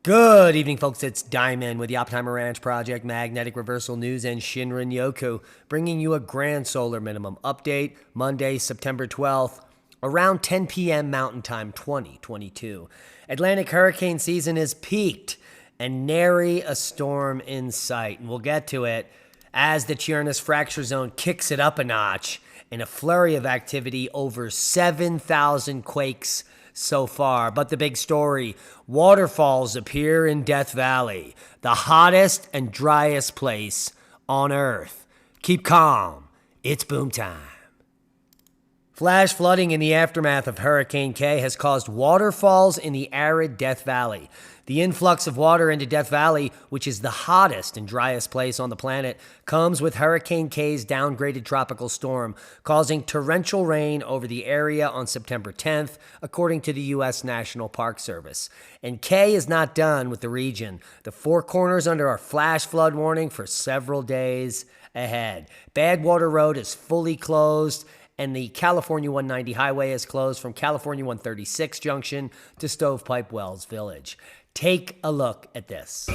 Good evening, folks. It's Diamond with the Oppenheimer Ranch Project, Magnetic Reversal News, and Shinrin Yoku, bringing you a grand solar minimum update Monday, September 12th, around 10 p.m. Mountain Time 2022. Atlantic hurricane season is peaked and nary a storm in sight. And we'll get to it as the Chiarnas fracture zone kicks it up a notch in a flurry of activity, over 7,000 quakes so far. But the big story, waterfalls appear in Death Valley, the hottest and driest place on Earth. Keep calm. It's boom time. Flash flooding in the aftermath of Hurricane K has caused waterfalls in the arid Death Valley. The influx of water into Death Valley, which is the hottest and driest place on the planet, comes with Hurricane K's downgraded tropical storm, causing torrential rain over the area on September 10th, according to the U.S. National Park Service. And K is not done with the region. The Four Corners under a flash flood warning for several days ahead. Badwater Road is fully closed, and the California 190 highway is closed from California 136 junction to Stovepipe Wells Village. Take a look at this.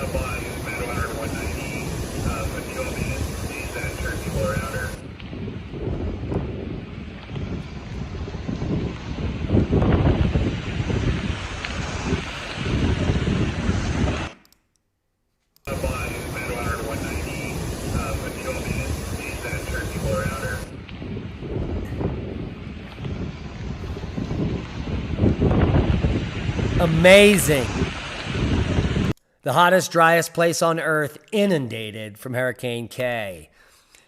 Amazing. The hottest, driest place on Earth inundated from Hurricane K.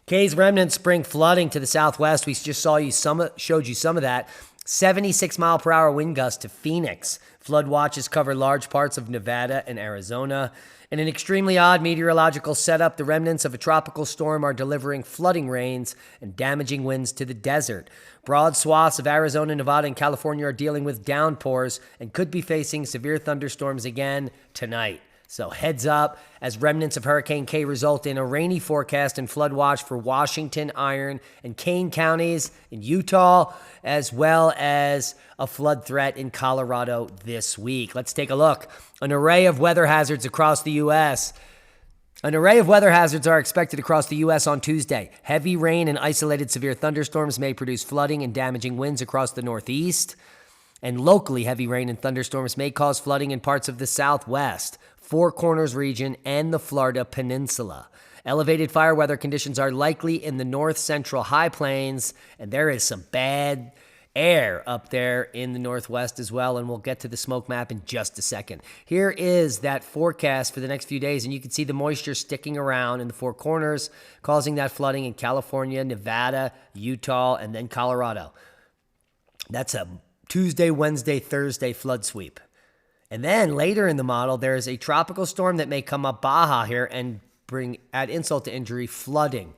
K's remnants bring flooding to the southwest. We just showed you some of that. 76-mile-per-hour wind gusts to Phoenix. Flood watches cover large parts of Nevada and Arizona. In an extremely odd meteorological setup, the remnants of a tropical storm are delivering flooding rains and damaging winds to the desert. Broad swaths of Arizona, Nevada, and California are dealing with downpours and could be facing severe thunderstorms again tonight. So heads up, as remnants of Hurricane K result in a rainy forecast and flood watch for Washington, Iron, and Kane counties in Utah, as well as a flood threat in Colorado this week. Let's take a look. An array of weather hazards across the U.S. An array of weather hazards are expected across the U.S. on Tuesday. Heavy rain and isolated severe thunderstorms may produce flooding and damaging winds across the Northeast. And locally, heavy rain and thunderstorms may cause flooding in parts of the Southwest, Four Corners region, and the Florida Peninsula. Elevated fire weather conditions are likely in the north central high plains, and there is some bad air up there in the northwest as well, and we'll get to the smoke map in just a second. Here is that forecast for the next few days, and you can see the moisture sticking around in the Four Corners, causing that flooding in California, Nevada, Utah, and then Colorado. That's a Tuesday, Wednesday, Thursday flood sweep. And then later in the model, there is a tropical storm that may come up Baja here and add insult to injury, flooding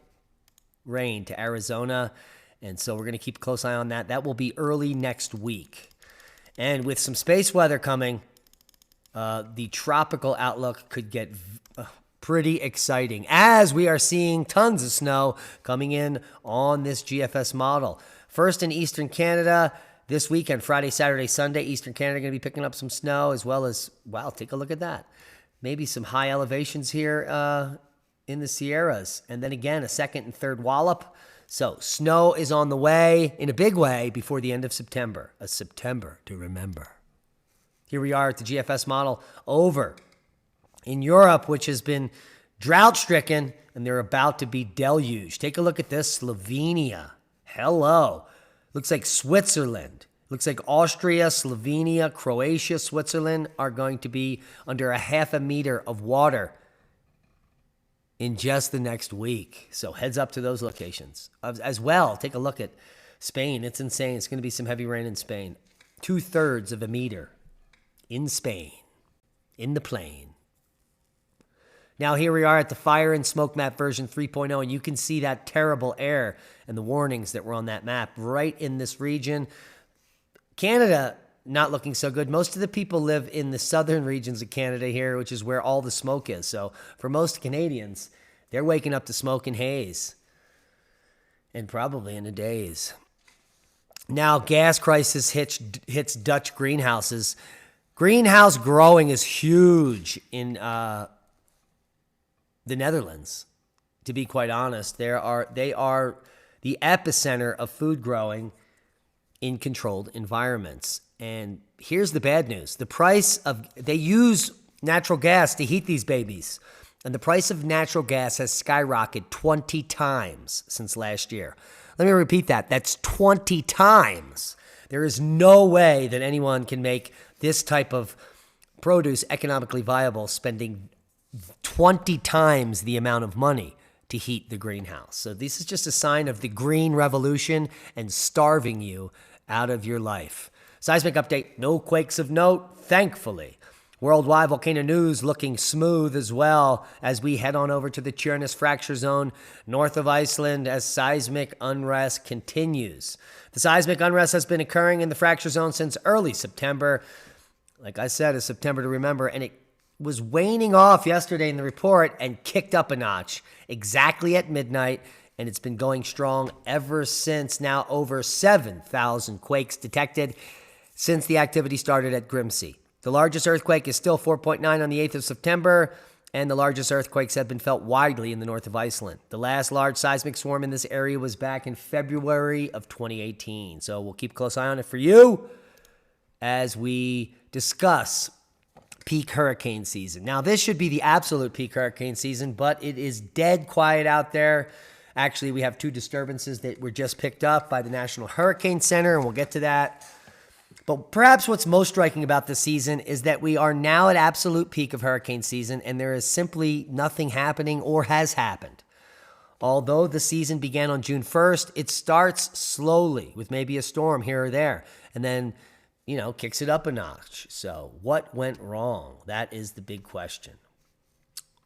rain to Arizona. And so we're going to keep a close eye on that. That will be early next week. And with some space weather coming, the tropical outlook could get pretty exciting, as we are seeing tons of snow coming in on this GFS model. First in Eastern Canada, this weekend, Friday, Saturday, Sunday, Eastern Canada going to be picking up some snow, as well as, wow, take a look at that. Maybe some high elevations here in the Sierras. And then again, a second and third wallop. So snow is on the way in a big way before the end of September. A September to remember. Here we are at the GFS model over in Europe, which has been drought-stricken, and they're about to be deluged. Take a look at this, Slovenia. Hello. Looks like Switzerland. Looks like Austria, Slovenia, Croatia, Switzerland are going to be under a half a meter of water in just the next week. So heads up to those locations. As well, take a look at Spain. It's insane. It's going to be some heavy rain in Spain. 2/3 of a meter in Spain, in the plain. Now here we are at the Fire and Smoke Map version 3.0, and you can see that terrible air and the warnings that were on that map right in this region. Canada, not looking so good. Most of the people live in the southern regions of Canada here, which is where all the smoke is. So for most Canadians, they're waking up to smoke and haze, and probably in a daze. Now gas crisis hits Dutch greenhouses. Greenhouse growing is huge in the Netherlands. To be quite honest, they are the epicenter of food growing in controlled environments. And here's the bad news. They use natural gas to heat these babies. And the price of natural gas has skyrocketed 20 times since last year. Let me repeat that. That's 20 times. There is no way that anyone can make this type of produce economically viable spending 20 times the amount of money to heat the greenhouse. So this is just a sign of the green revolution and starving you out of your life. Seismic update, no quakes of note, thankfully. Worldwide volcano news looking smooth as well as we head on over to the Tjörnes fracture zone north of Iceland as seismic unrest continues. The seismic unrest has been occurring in the fracture zone since early September. Like I said, it's September to remember, and it was waning off yesterday in the report and kicked up a notch exactly at midnight, and it's been going strong ever since. Now over 7,000 quakes detected since the activity started at Grimsey. The largest earthquake is still 4.9 on the 8th of September, and the largest earthquakes have been felt widely in the north of Iceland. The last large seismic swarm in this area was back in February of 2018. So we'll keep a close eye on it for you as we discuss peak hurricane season. Now, this should be the absolute peak hurricane season, but it is dead quiet out there. Actually, we have 2 disturbances that were just picked up by the National Hurricane Center, and we'll get to that. But perhaps what's most striking about this season is that we are now at absolute peak of hurricane season, and there is simply nothing happening or has happened. Although the season began on June 1st, it starts slowly with maybe a storm here or there, and then, kicks it up a notch. So what went wrong? That is the big question.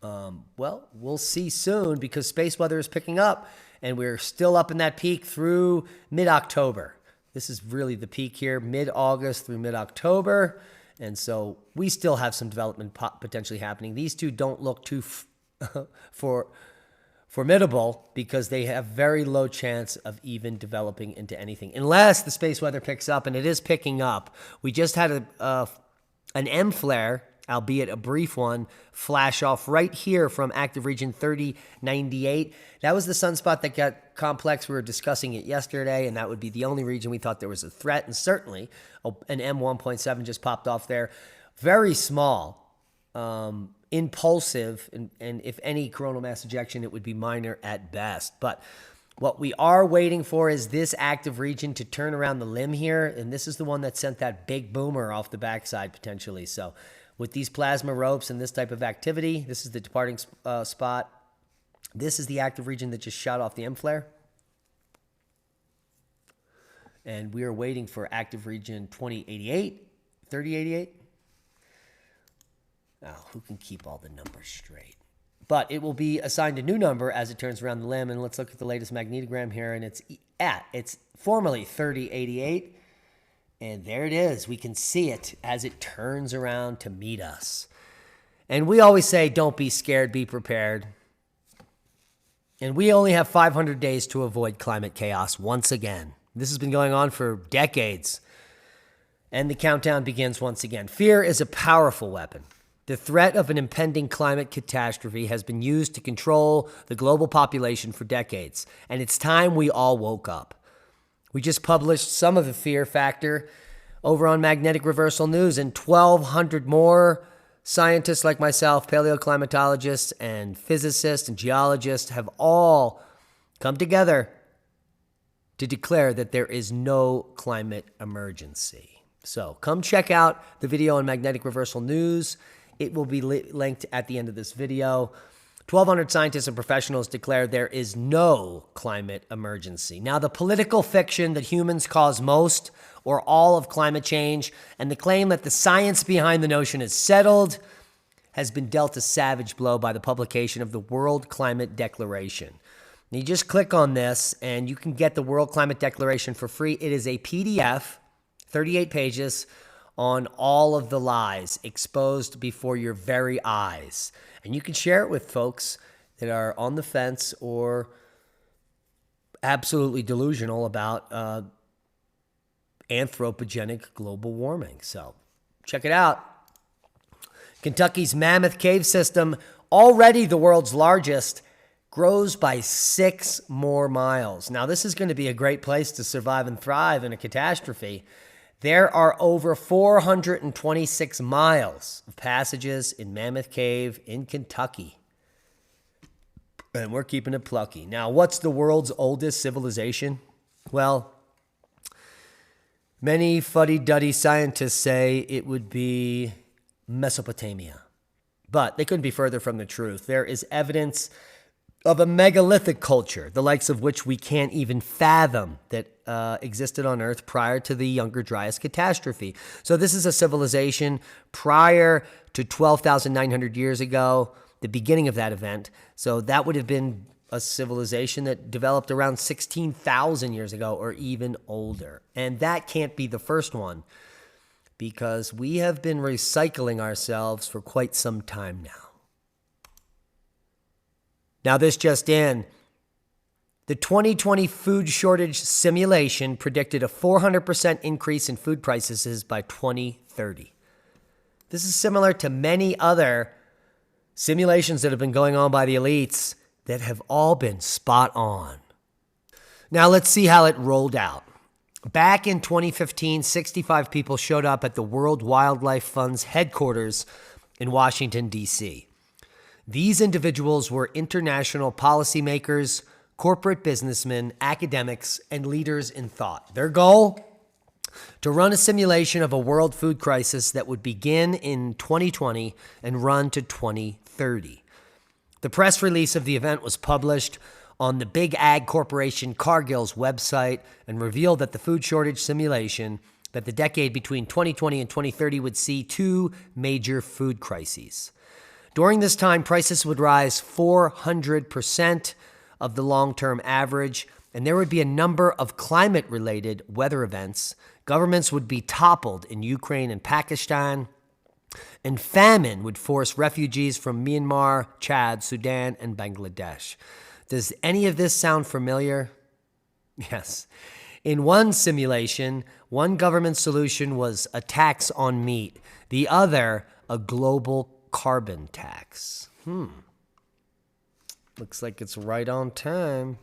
Well, we'll see soon because space weather is picking up, and we're still up in that peak through mid-October. This is really the peak here, mid-August through mid-October. And so we still have some development potentially happening. These two don't look too formidable because they have very low chance of even developing into anything. Unless the space weather picks up, and it is picking up. We just had an M flare, albeit a brief one, flash off right here from active region 3098. That was the sunspot that got complex. We were discussing it yesterday, and that would be the only region we thought there was a threat. And certainly an M1.7 just popped off there. Very small, impulsive, and if any coronal mass ejection, it would be minor at best. But what we are waiting for is this active region to turn around the limb here, and this is the one that sent that big boomer off the backside potentially. So with these plasma ropes and this type of activity, this is the departing spot. This is the active region that just shot off the M flare. And we are waiting for active region 2088, 3088. Now, who can keep all the numbers straight? But it will be assigned a new number as it turns around the limb. And let's look at the latest magnetogram here. And it's formally 3088. And there it is. We can see it as it turns around to meet us. And we always say, don't be scared, be prepared. And we only have 500 days to avoid climate chaos once again. This has been going on for decades. And the countdown begins once again. Fear is a powerful weapon. The threat of an impending climate catastrophe has been used to control the global population for decades. And it's time we all woke up. We just published some of the fear factor over on Magnetic Reversal News, and 1,200 more scientists like myself, paleoclimatologists and physicists and geologists have all come together to declare that there is no climate emergency. So come check out the video on Magnetic Reversal News. It will be linked at the end of this video. 1,200 scientists and professionals declare there is no climate emergency. Now, the political fiction that humans cause most or all of climate change and the claim that the science behind the notion is settled has been dealt a savage blow by the publication of the World Climate Declaration. You just click on this and you can get the World Climate Declaration for free. It is a PDF, 38 pages, on all of the lies exposed before your very eyes. And you can share it with folks that are on the fence or absolutely delusional about anthropogenic global warming. So Check it out. Kentucky's Mammoth Cave system, already the world's largest, grows by 6 more miles. Now, this is going to be a great place to survive and thrive in a catastrophe. There are over 426 miles of passages in Mammoth Cave in Kentucky. And we're keeping it plucky. Now, what's the world's oldest civilization? Well, many fuddy-duddy scientists say it would be Mesopotamia. But they couldn't be further from the truth. There is evidence of a megalithic culture, the likes of which we can't even fathom, that existed on Earth prior to the Younger Dryas catastrophe. So this is a civilization prior to 12,900 years ago, the beginning of that event. So that would have been a civilization that developed around 16,000 years ago or even older. And that can't be the first one, because we have been recycling ourselves for quite some time now. Now, this just in, the 2020 food shortage simulation predicted a 400% increase in food prices by 2030. This is similar to many other simulations that have been going on by the elites that have all been spot on. Now, let's see how it rolled out. Back in 2015, 65 people showed up at the World Wildlife Fund's headquarters in Washington, D.C. These individuals were international policymakers, corporate businessmen, academics, and leaders in thought. Their goal? To run a simulation of a world food crisis that would begin in 2020 and run to 2030. The press release of the event was published on the big ag corporation Cargill's website and revealed that the food shortage simulation, that the decade between 2020 and 2030 would see 2 major food crises. During this time, prices would rise 400% of the long-term average, and there would be a number of climate-related weather events. Governments would be toppled in Ukraine and Pakistan, and famine would force refugees from Myanmar, Chad, Sudan, and Bangladesh. Does any of this sound familiar? Yes. In one simulation, one government solution was a tax on meat, the other, a global carbon tax. Looks like it's right on time.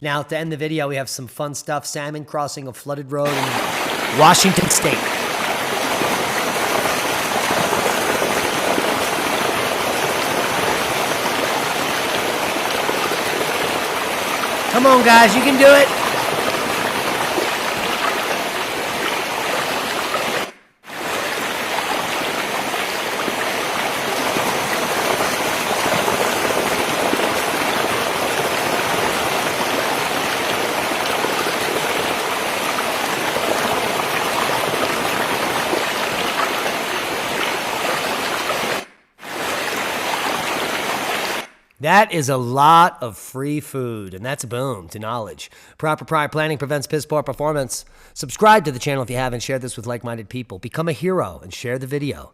Now, to end the video, we have some fun stuff. Salmon crossing a flooded road in Washington State. Come on, guys, you can do it. That is a lot of free food, and that's a boom to knowledge. Proper prior planning prevents piss poor performance. Subscribe to the channel if you haven't. Share this with like-minded people. Become a hero and share the video.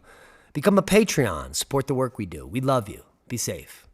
Become a Patreon. Support the work we do. We love you. Be safe.